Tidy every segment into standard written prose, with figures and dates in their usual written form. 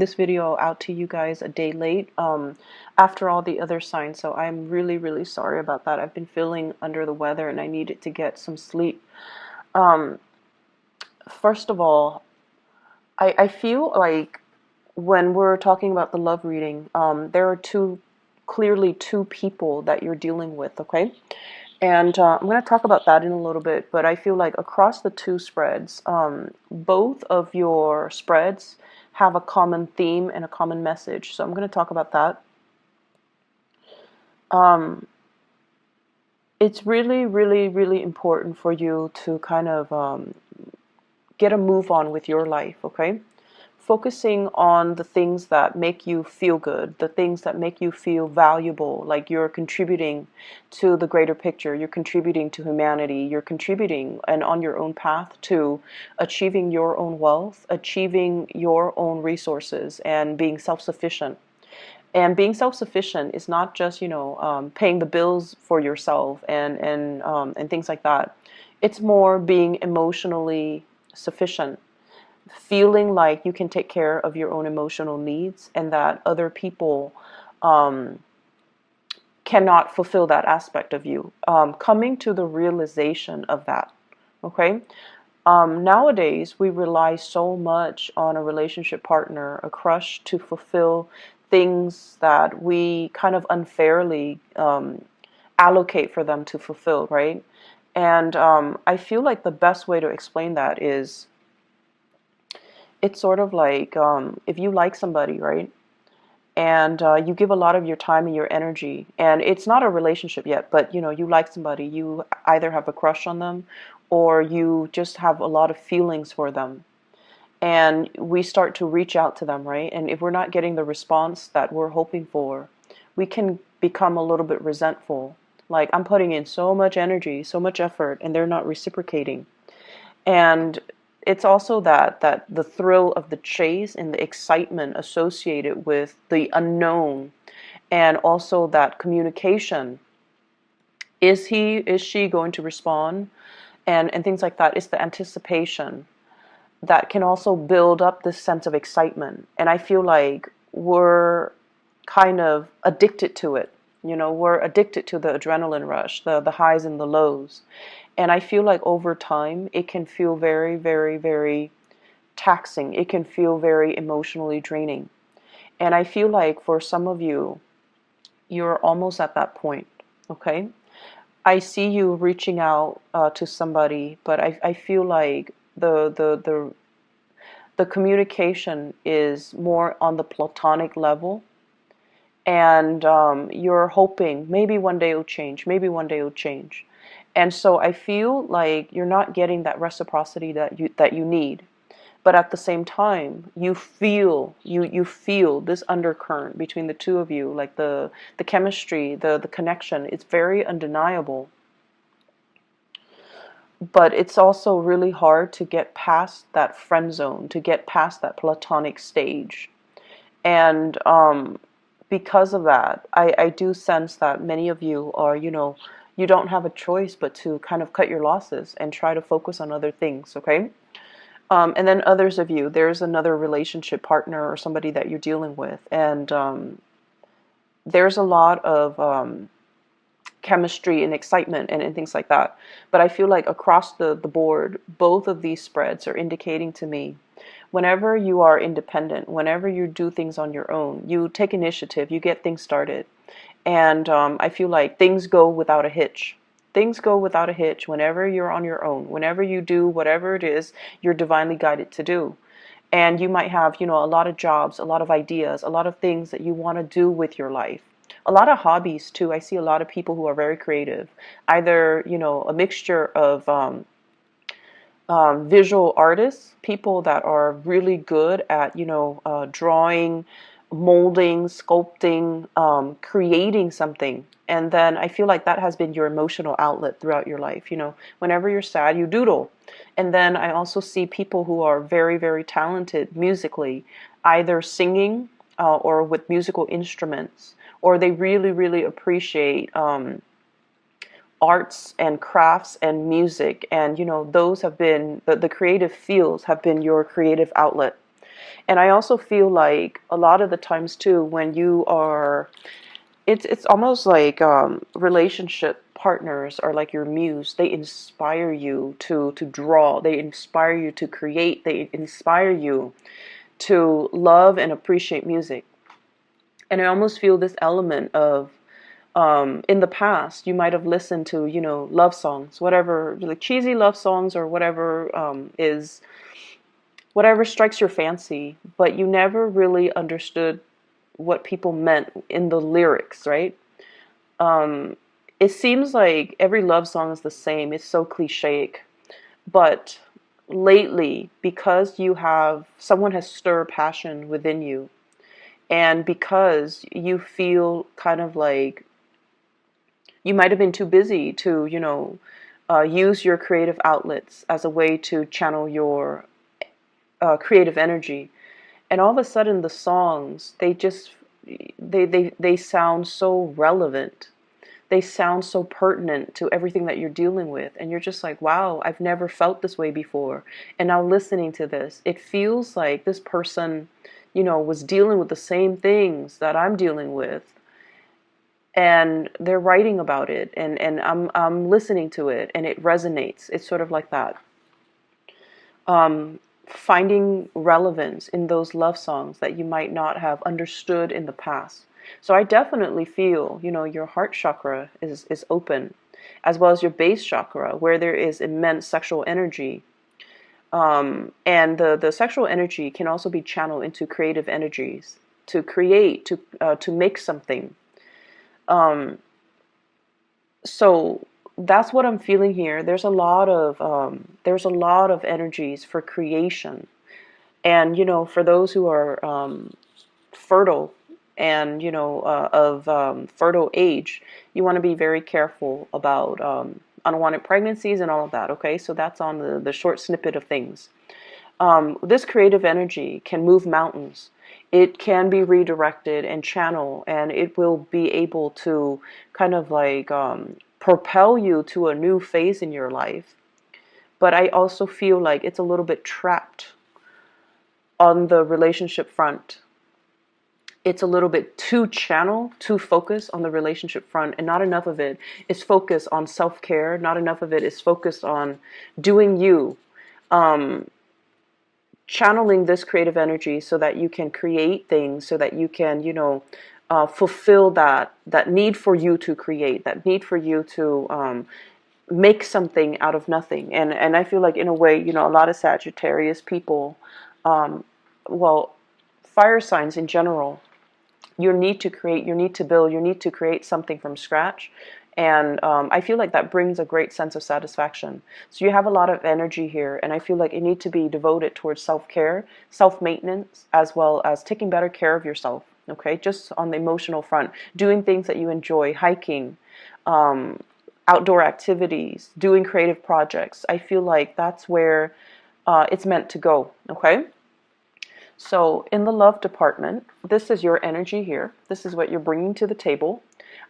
this video out to you guys a day late after all the other signs. So I'm really, really sorry about that. I've been feeling under the weather and I needed to get some sleep. Um, First of all, I feel like when we're talking about the love reading, there are clearly two people that you're dealing with, okay? And I'm going to talk about that in a little bit, but I feel like across the two spreads, both of your spreads have a common theme and a common message. So I'm going to talk about that. Um, it's really, really, really important for you to kind of get a move on with your life, okay? Focusing on the things that make you feel good, the things that make you feel valuable, like you're contributing to the greater picture, you're contributing to humanity, you're contributing and on your own path to achieving your own wealth, achieving your own resources, and being self-sufficient. And being self-sufficient is not just, paying the bills for yourself and things like that. It's more being emotionally sufficient, feeling like you can take care of your own emotional needs and that other people um, cannot fulfill that aspect of you. Coming to the realization of that, okay? Nowadays, we rely so much on a relationship partner, a crush, to fulfill things that we kind of unfairly allocate for them to fulfill, right? And I feel like the best way to explain that is it's sort of like if you like somebody, right? And you give a lot of your time and your energy, and it's not a relationship yet, but you like somebody, you either have a crush on them or you just have a lot of feelings for them. And we start to reach out to them, right? And if we're not getting the response that we're hoping for, we can become a little bit resentful. Like, I'm putting in so much energy, so much effort, and they're not reciprocating. And it's also that the thrill of the chase and the excitement associated with the unknown, and also that communication. Is she going to respond? And things like that. It's the anticipation that can also build up this sense of excitement. And I feel like we're kind of addicted to it. We're addicted to the adrenaline rush, the highs and the lows. And I feel like over time, it can feel very, very, very taxing. It can feel very emotionally draining. And I feel like for some of you, you're almost at that point, okay? I see you reaching out to somebody, but I feel like the communication is more on the platonic level, and you're hoping maybe one day it'll change, maybe one day it'll change. And so I feel like you're not getting that reciprocity that you need. But at the same time, you feel this undercurrent between the two of you, like the chemistry, the connection. It's very undeniable. But it's also really hard to get past that friend zone, to get past that platonic stage. And because of that, I do sense that many of you are, you don't have a choice but to kind of cut your losses and try to focus on other things, okay? And then others of you, there's another relationship partner or somebody that you're dealing with, and there's a lot of chemistry and excitement and things like that. But I feel like across the board, both of these spreads are indicating to me whenever you are independent, whenever you do things on your own, you take initiative, you get things started. And I feel like things go without a hitch. Things go without a hitch whenever you're on your own, whenever you do whatever it is you're divinely guided to do. And you might have, a lot of jobs, a lot of ideas, a lot of things that you want to do with your life. A lot of hobbies too. I see a lot of people who are very creative, either, a mixture of visual artists, people that are really good at, drawing, molding, sculpting, creating something. And then I feel like that has been your emotional outlet throughout your life. Whenever you're sad, you doodle. And then I also see people who are very, very talented musically, either singing or with musical instruments, or they really, really appreciate arts and crafts and music, and those have been the creative fields have been your creative outlet. And I also feel like a lot of the times too, when you are, it's almost like relationship partners are like your muse. They inspire you to draw. They inspire you to create. They inspire you to love and appreciate music. And I almost feel this element of, in the past, you might have listened to, love songs, whatever, like cheesy love songs or whatever whatever strikes your fancy, but you never really understood what people meant in the lyrics, right? Um, it seems like every love song is the same. It's so clichéic. But lately, because someone has stirred passion within you, and because you feel kind of like you might have been too busy to, use your creative outlets as a way to channel your creative energy. And all of a sudden, the songs, they sound so relevant. They sound so pertinent to everything that you're dealing with. And you're just like, wow, I've never felt this way before. And now listening to this, it feels like this person, was dealing with the same things that I'm dealing with. And they're writing about it, and I'm listening to it, and it resonates. It's sort of like that. Finding relevance in those love songs that you might not have understood in the past. So I definitely feel, your heart chakra is open, as well as your base chakra, where there is immense sexual energy. And the sexual energy can also be channeled into creative energies, to create, to make something. So that's what I'm feeling here. There's a lot of energies for creation, and for those who are fertile and of fertile age, you want to be very careful about unwanted pregnancies and all of that. Okay, so that's on the short snippet of things. This creative energy can move mountains. It can be redirected and channeled, and it will be able to kind of like propel you to a new phase in your life. But I also feel like it's a little bit trapped on the relationship front. It's a little bit too channel, too focused on the relationship front, and not enough of it is focused on self-care. Not enough of it is focused on doing you. Channeling this creative energy so that you can create things, so that you can, fulfill that need for you to create, that need for you to make something out of nothing. And I feel like in a way, a lot of Sagittarius people, well, fire signs in general, your need to create, your need to build, your need to create something from scratch. And I feel like that brings a great sense of satisfaction. So you have a lot of energy here, and I feel like it needs to be devoted towards self-care, self-maintenance, as well as taking better care of yourself, okay? Just on the emotional front, doing things that you enjoy, hiking, outdoor activities, doing creative projects. I feel like that's where it's meant to go, okay? So in the love department, this is your energy here. This is what you're bringing to the table.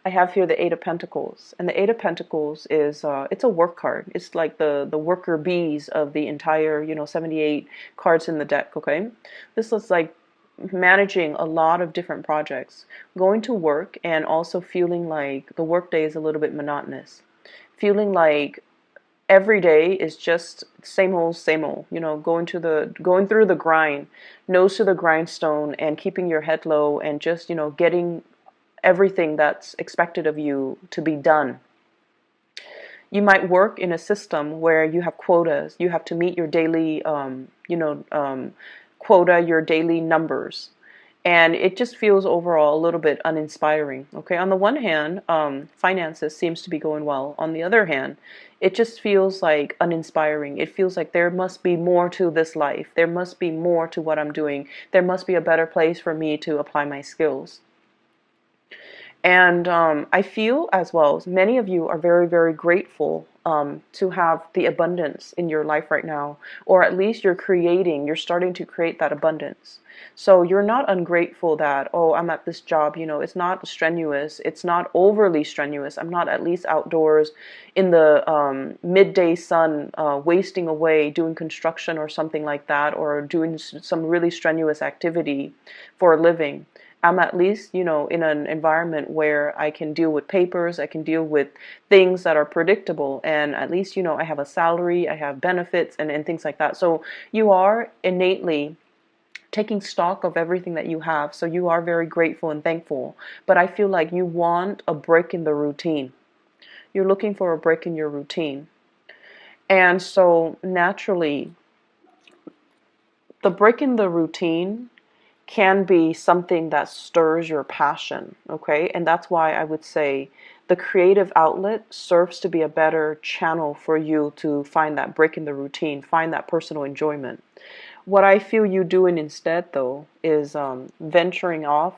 I have here the Eight of Pentacles, and the Eight of Pentacles is it's a work card. It's like the worker bees of the entire 78 cards in the deck. Okay, this is like managing a lot of different projects, going to work, and also feeling like the workday is a little bit monotonous, feeling like every day is just same old, going through the grind, nose to the grindstone, and keeping your head low, and just getting everything that's expected of you to be done. You might work in a system where you have quotas. You have to meet your daily, quota, your daily numbers. And it just feels overall a little bit uninspiring. Okay, on the one hand, finances seems to be going well. On the other hand, it just feels like uninspiring. It feels like there must be more to this life. There must be more to what I'm doing. There must be a better place for me to apply my skills. And I feel as well, many of you are very, very grateful to have the abundance in your life right now, or at least you're starting to create that abundance. So you're not ungrateful that, oh, I'm at this job, it's not strenuous, it's not overly strenuous. I'm not at least outdoors in the midday sun, wasting away doing construction or something like that, or doing some really strenuous activity for a living. I'm at least, in an environment where I can deal with papers, I can deal with things that are predictable, and at least, I have a salary, I have benefits, and things like that. So you are innately taking stock of everything that you have. So you are very grateful and thankful. But I feel like you want a break in the routine. You're looking for a break in your routine. And so naturally, the break in the routine can be something that stirs your passion, okay? And that's why I would say the creative outlet serves to be a better channel for you to find that break in the routine, find that personal enjoyment. What I feel you doing instead, though, is venturing off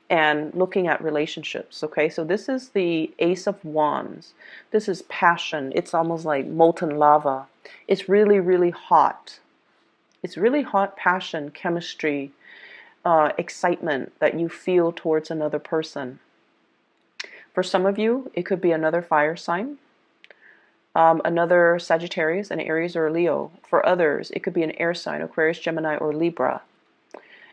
and looking at relationships, okay? So this is the Ace of Wands. This is passion. It's almost like molten lava. It's really, really hot. It's really hot passion, chemistry, excitement that you feel towards another person. For some of you, it could be another fire sign, another Sagittarius, an Aries, or a Leo. For others, it could be an air sign, Aquarius, Gemini, or Libra.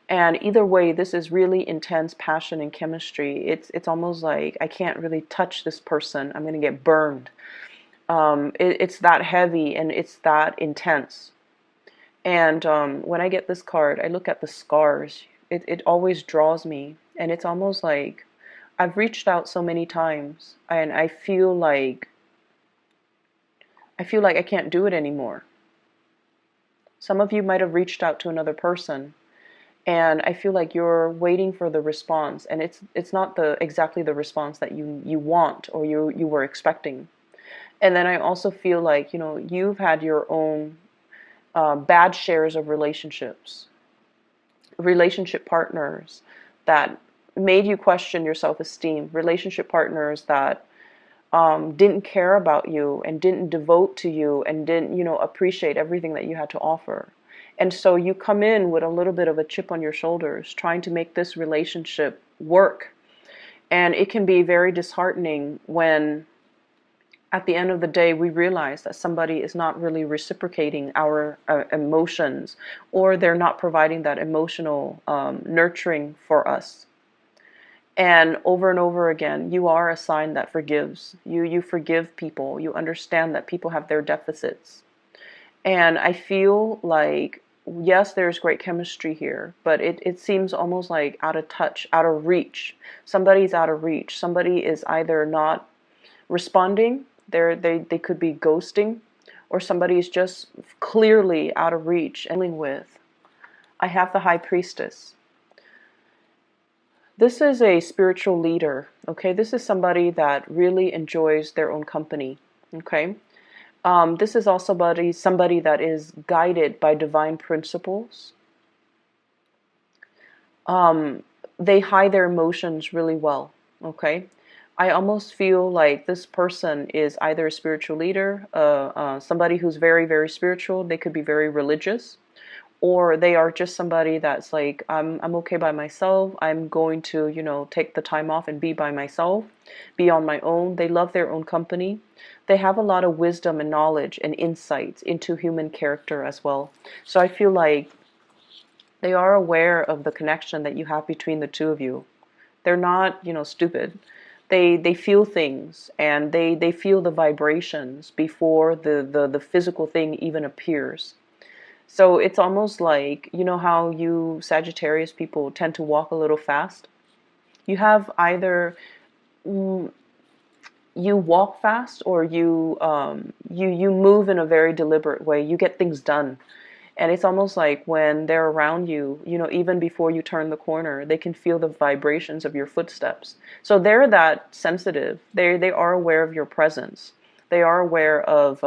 And either way, this is really intense passion and chemistry. It's almost like I can't really touch this person. I'm going to get burned. It's that heavy and it's that intense. And when I get this card, I look at the scars. It always draws me. And it's almost like I've reached out so many times and I feel like I can't do it anymore. Some of you might have reached out to another person and I feel like you're waiting for the response, and it's not exactly the response that you want or you were expecting. And then I also feel like, you've had your own bad shares of relationship partners that made you question your self-esteem, relationship partners that didn't care about you and didn't devote to you and didn't, appreciate everything that you had to offer. And so you come in with a little bit of a chip on your shoulders, trying to make this relationship work. And it can be very disheartening when at the end of the day, we realize that somebody is not really reciprocating our emotions, or they're not providing that emotional nurturing for us. And over again, you are a sign that forgives. You forgive people. You understand that people have their deficits. And I feel like, yes, there's great chemistry here, but it seems almost like out of touch, out of reach. Somebody's out of reach. Somebody is either not responding, they could be ghosting, or somebody is just clearly out of reach. And dealing with, I have the High Priestess. This is a spiritual leader, okay? This is somebody that really enjoys their own company, okay? This is also somebody that is guided by divine principles. They hide their emotions really well, okay? I almost feel like this person is either a spiritual leader, somebody who's very, very spiritual. They could be very religious, or they are just somebody that's like, I'm okay by myself. I'm going to, take the time off and be by myself, be on my own. They love their own company. They have a lot of wisdom and knowledge and insights into human character as well. So I feel like they are aware of the connection that you have between the two of you. They're not, stupid. They feel things, and they feel the vibrations before the physical thing even appears. So it's almost like, how you Sagittarius people tend to walk a little fast. You have either you walk fast, or you move in a very deliberate way. You get things done. And it's almost like when they're around you, even before you turn the corner, they can feel the vibrations of your footsteps. So they're that sensitive. They are aware of your presence. They are aware of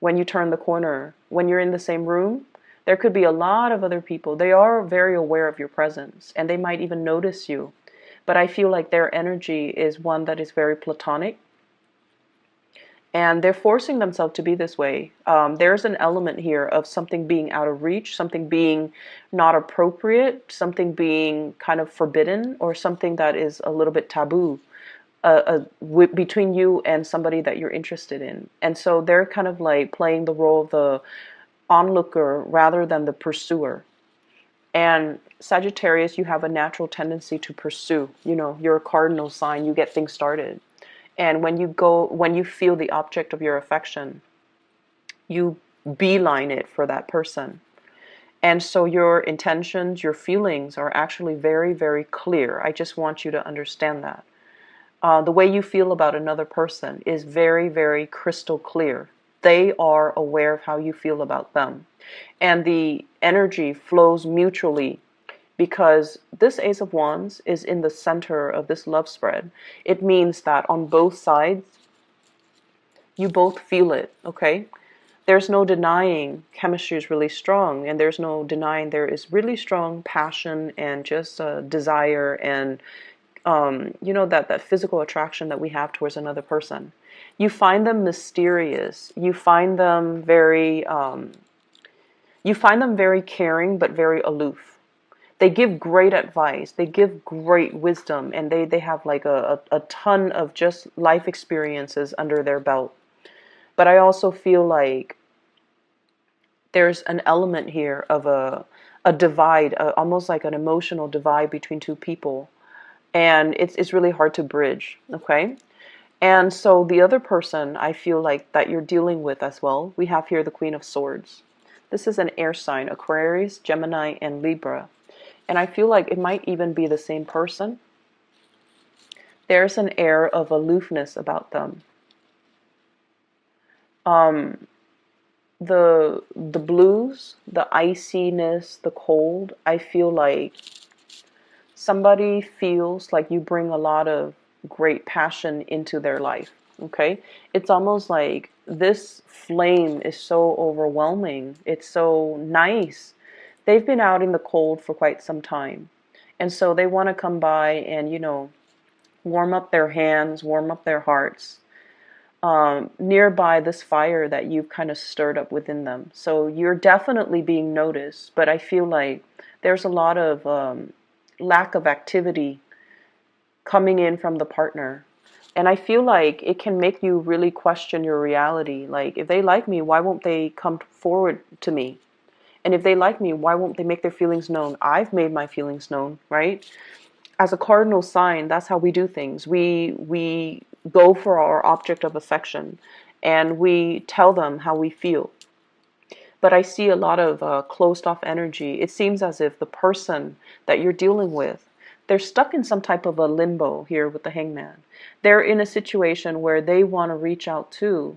when you turn the corner, when you're in the same room, there could be a lot of other people. They are very aware of your presence, and they might even notice you. but I feel like their energy is one that is very platonic. And they're forcing themselves to be this way. There's an element here of something being out of reach, something being not appropriate, something being kind of forbidden, or something that is a little bit taboo between you and somebody that you're interested in. And so they're kind of like playing the role of the onlooker rather than the pursuer. And Sagittarius, you have a natural tendency to pursue. You know, you're a cardinal sign, you get things started. And when you feel the object of your affection, you beeline it for that person. And so your intentions, your feelings are actually very, very clear. I just want you to understand that. The way you feel about another person is very, very crystal clear. They are aware of how you feel about them. And the energy flows mutually, because this Ace of Wands is in the center of this love spread. It means that on both sides, you both feel it, okay? There's no denying chemistry is really strong, and there's no denying there is really strong passion and just desire and, you know, that physical attraction that we have towards another person. You find them mysterious. You find them very caring, but very aloof. They give great advice, they give great wisdom, and they have like a ton of just life experiences under their belt. But I also feel like there's an element here of a divide, almost like an emotional divide between two people. And it's really hard to bridge, okay? And so the other person I feel like that you're dealing with as well, we have here the Queen of Swords. This is an air sign, Aquarius, Gemini, and Libra. And I feel like it might even be the same person. There's an air of aloofness about them. The blues, the iciness, the cold, I feel like somebody feels like you bring a lot of great passion into their life, okay? It's almost like this flame is so overwhelming. It's so nice. They've been out in the cold for quite some time. And so they want to come by and, you know, warm up their hands, warm up their hearts, nearby this fire that you've kind of stirred up within them. So you're definitely being noticed, but I feel like there's a lot of lack of activity coming in from the partner. And I feel like it can make you really question your reality. Like, if they like me, why won't they come forward to me? And if they like me, why won't they make their feelings known? I've made my feelings known, right? As a cardinal sign, that's how we do things. We go for our object of affection, and we tell them how we feel. But I see a lot of closed off energy. It seems as if the person that you're dealing with, they're stuck in some type of a limbo here with the Hangman. They're in a situation where they want to reach out too,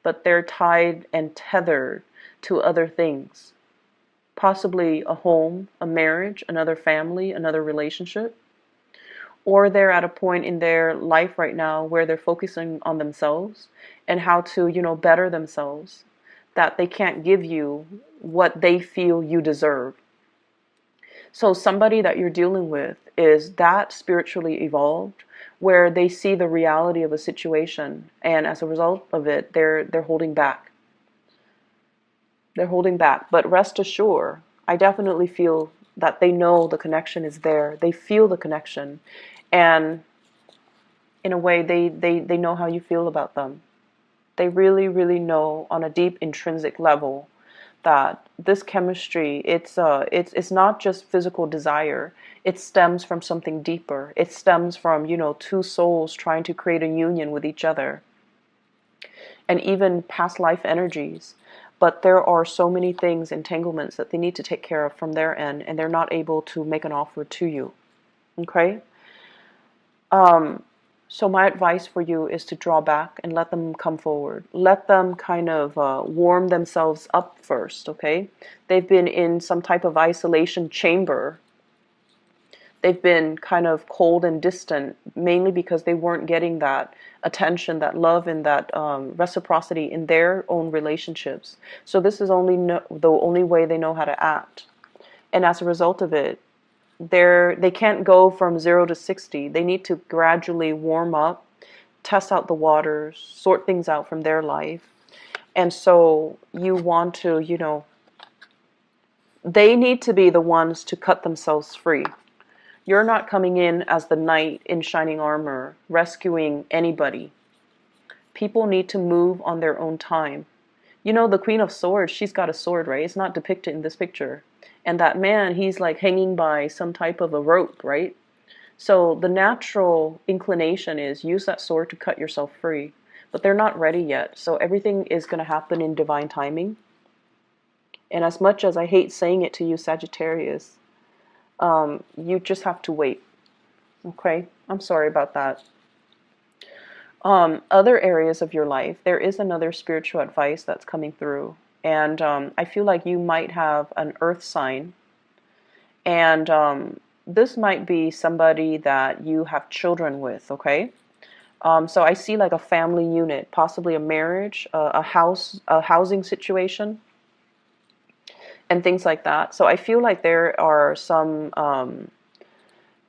but they're tied and tethered to other things. Possibly a home, a marriage, another family, another relationship. Or they're at a point in their life right now where they're focusing on themselves and how to, you know, better themselves, that they can't give you what they feel you deserve. So somebody that you're dealing with is that spiritually evolved, where they see the reality of a situation, and as a result of it, they're holding back. They're holding back. But rest assured, I definitely feel that they know the connection is there. They feel the connection. And in a way, they know how you feel about them. They really, really know on a deep intrinsic level that this chemistry, it's not just physical desire. It stems from something deeper. It stems from, you know, two souls trying to create a union with each other. And even past life energies. But there are so many things, entanglements that they need to take care of from their end, and they're not able to make an offer to you. Okay? So my advice for you is to draw back and let them come forward. Let them kind of warm themselves up first, okay? They've been in some type of isolation chamber. They've been kind of cold and distant, mainly because they weren't getting that attention, that love, and that reciprocity in their own relationships. So this is the only way they know how to act. And as a result of it, they can't go from 0 to 60. They need to gradually warm up, test out the waters, sort things out from their life. And so you want to, they need to be the ones to cut themselves free. You're not coming in as the knight in shining armor, rescuing anybody. People need to move on their own time. The Queen of Swords, she's got a sword, right? It's not depicted in this picture. And that man, he's like hanging by some type of a rope, right? So the natural inclination is use that sword to cut yourself free. But they're not ready yet. So everything is going to happen in divine timing. And as much as I hate saying it to you, Sagittarius, you just have to wait. Okay? I'm sorry about that. Other areas of your life, there is another spiritual advice that's coming through. And I feel like you might have an earth sign. And this might be somebody that you have children with, okay? So I see like a family unit, possibly a marriage, a housing situation, and things like that. So I feel like there are some,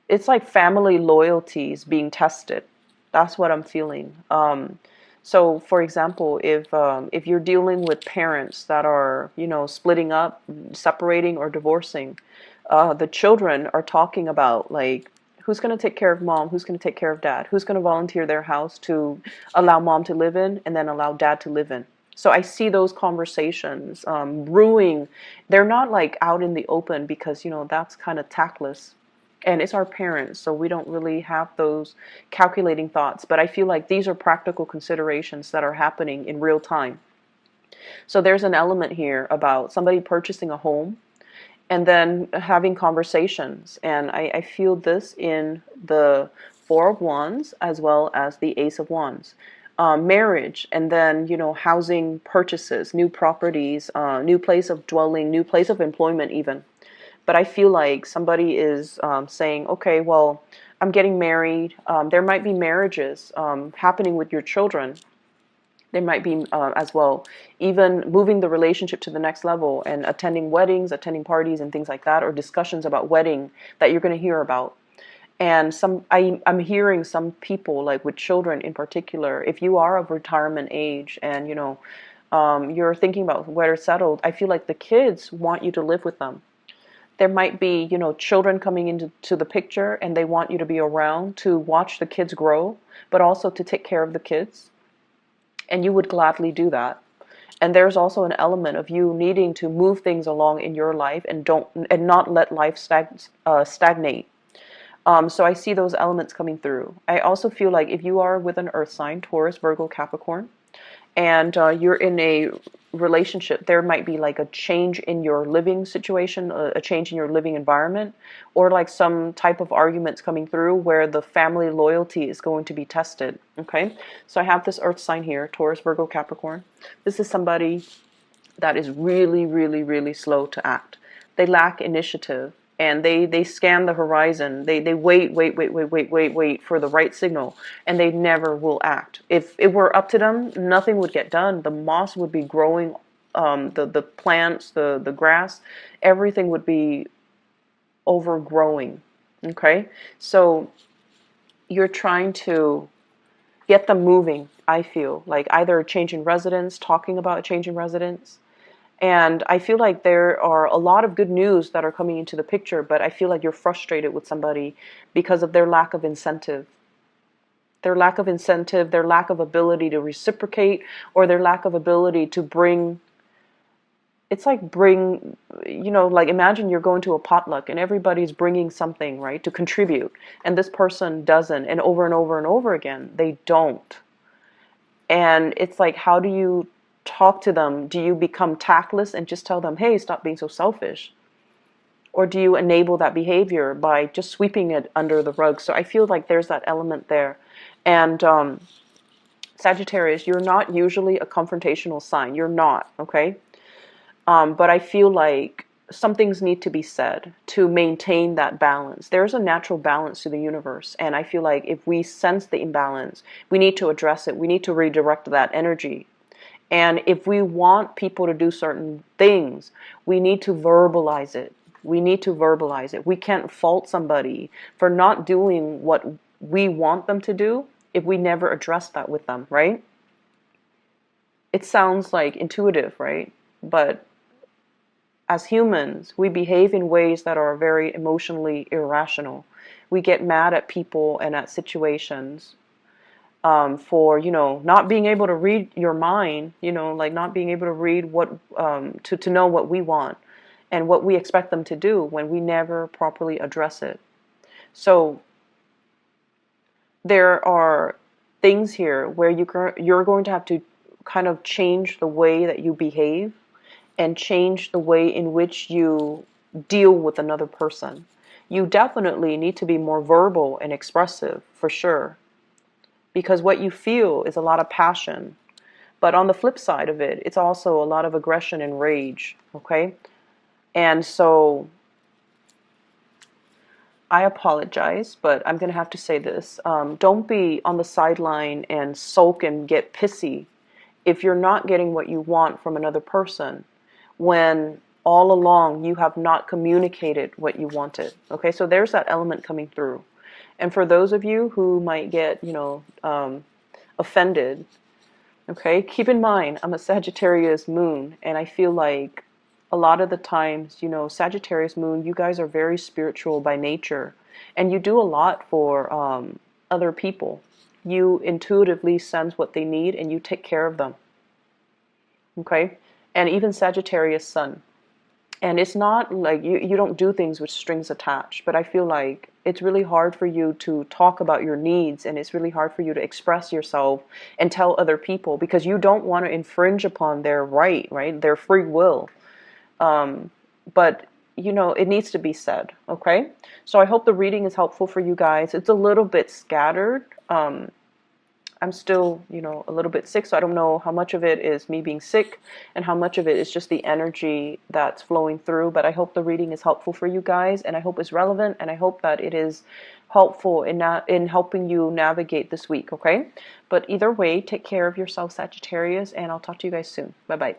it's like family loyalties being tested. That's what I'm feeling. So, for example, if you're dealing with parents that are, splitting up, separating, or divorcing, the children are talking about like, who's going to take care of mom? Who's going to take care of dad? Who's going to volunteer their house to allow mom to live in and then allow dad to live in? So I see those conversations brewing. They're not like out in the open because, that's kind of tactless. And it's our parents, so we don't really have those calculating thoughts. But I feel like these are practical considerations that are happening in real time. So there's an element here about somebody purchasing a home and then having conversations. And I feel this in the Four of Wands as well as the Ace of Wands. Marriage, and then, housing purchases, new properties, new place of dwelling, new place of employment even. But I feel like somebody is saying, okay, well, I'm getting married. There might be marriages happening with your children. There might be as well, even moving the relationship to the next level and attending weddings, attending parties and things like that, or discussions about wedding that you're going to hear about. And I'm hearing some people, like with children in particular, if you are of retirement age and, you're thinking about where to settle, I feel like the kids want you to live with them. There might be, children coming into the picture and they want you to be around to watch the kids grow, but also to take care of the kids. And you would gladly do that. And there's also an element of you needing to move things along in your life and not let life stagnate. So I see those elements coming through. I also feel like if you are with an earth sign, Taurus, Virgo, Capricorn, and you're in a relationship, there might be like a change in your living situation, a change in your living environment, or like some type of arguments coming through where the family loyalty is going to be tested. Okay, so I have this earth sign here, Taurus, Virgo, Capricorn. This is somebody that is really, really, really slow to act. They lack initiative. And they scan the horizon. They wait for the right signal, and they never will act. If it were up to them, nothing would get done. The moss would be growing, the plants, the grass, everything would be overgrowing. Okay, so you're trying to get them moving. I feel like either a change in residence, talking about a change in residence. And I feel like there are a lot of good news that are coming into the picture, but I feel like you're frustrated with somebody because of their lack of incentive. Their lack of incentive, their lack of ability to reciprocate, or their lack of ability to bring, like imagine you're going to a potluck and everybody's bringing something, right, to contribute. And this person doesn't, and over and over again, they don't. And it's like, how do you talk to them? Do you become tactless and just tell them, hey, stop being so selfish? Or do you enable that behavior by just sweeping it under the rug? So I feel like there's that element there. And Sagittarius, you're not usually a confrontational sign. You're not, okay? But I feel like some things need to be said to maintain that balance. There's a natural balance to the universe. And I feel like if we sense the imbalance, we need to address it. We need to redirect that energy. And if we want people to do certain things, we need to verbalize it. We need to verbalize it. We can't fault somebody for not doing what we want them to do if we never address that with them, right? It sounds like intuitive, right? But as humans, we behave in ways that are very emotionally irrational. We get mad at people and at situations for, you know, not being able to read your mind, you know, like not being able to read what, to know what we want and what we expect them to do when we never properly address it. So there are things here where you're going to have to kind of change the way that you behave and change the way in which you deal with another person. You definitely need to be more verbal and expressive, for sure, because what you feel is a lot of passion. But on the flip side of it, it's also a lot of aggression and rage, okay? And so I apologize, but I'm going to have to say this. Don't be on the sideline and sulk and get pissy if you're not getting what you want from another person when all along you have not communicated what you wanted. Okay, so there's that element coming through. And for those of you who might get, you know, offended, okay, keep in mind, I'm a Sagittarius moon, and I feel like a lot of the times, you know, Sagittarius moon, you guys are very spiritual by nature, and you do a lot for other people. You intuitively sense what they need, and you take care of them, okay? And even Sagittarius sun. And it's not like you don't do things with strings attached, but I feel like it's really hard for you to talk about your needs, and it's really hard for you to express yourself and tell other people because you don't want to infringe upon their right? Their free will. But, you know, it needs to be said, okay? So I hope the reading is helpful for you guys. It's a little bit scattered. I'm still, you know, a little bit sick, so I don't know how much of it is me being sick and how much of it is just the energy that's flowing through, but I hope the reading is helpful for you guys, and I hope it's relevant, and I hope that it is helpful in helping you navigate this week, okay? But either way, take care of yourself, Sagittarius, and I'll talk to you guys soon. Bye-bye.